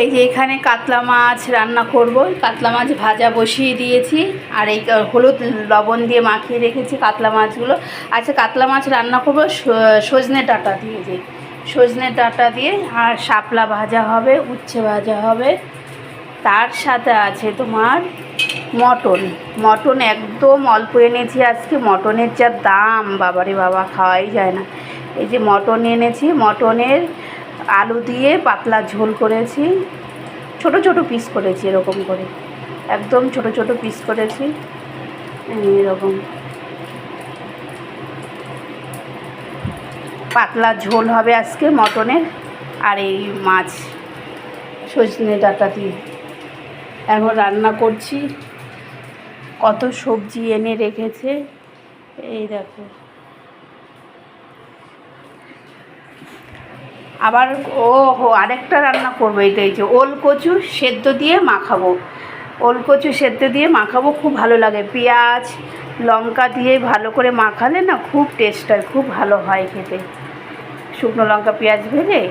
এই যে এখানে কাতলা মাছ রান্না করব। কাতলা মাছ ভাজা বসিয়ে দিয়েছি, আর এই হলুদ লবণ দিয়ে মাখিয়ে রেখেছি কাতলা মাছগুলো। আচ্ছা, কাতলা মাছ রান্না করব সজনে ডাঁটা দিয়ে, যে সজনে ডাঁটা দিয়ে, আর শাপলা ভাজা হবে, উচ্ছে ভাজা হবে। তার সাথে আছে তোমার মটন। মটন একদম অল্প এনেছি আজকে। মটনের যা দাম, বাবারে বাবা, খাওয়াই যায় না। এই যে মটন এনেছি, মটনের আলু দিয়ে পাতলা ঝোল করেছি, ছোট ছোট পিস করেছি এরকম করে, একদম ছোট ছোট পিস করেছি এরকম। পাতলা ঝোল হবে আজকে মটনের, আর এই মাছ সজনে ডাঁটা দিয়ে এখন রান্না করছি। কত সবজি এনে রেখেছে, এই দেখো। আবার আরেকটা রান্না করবো, এই যে ওল কচু সেদ্ধ দিয়ে মাখাবো। ওল কচু সেদ্ধ দিয়ে মাখাবো, খুব ভালো লাগে। পেঁয়াজ লঙ্কা দিয়ে ভালো করে মাখালে না খুব টেস্ট হয়, খুব ভালো হয় খেতে। শুকনো লঙ্কা পেঁয়াজ ভেজে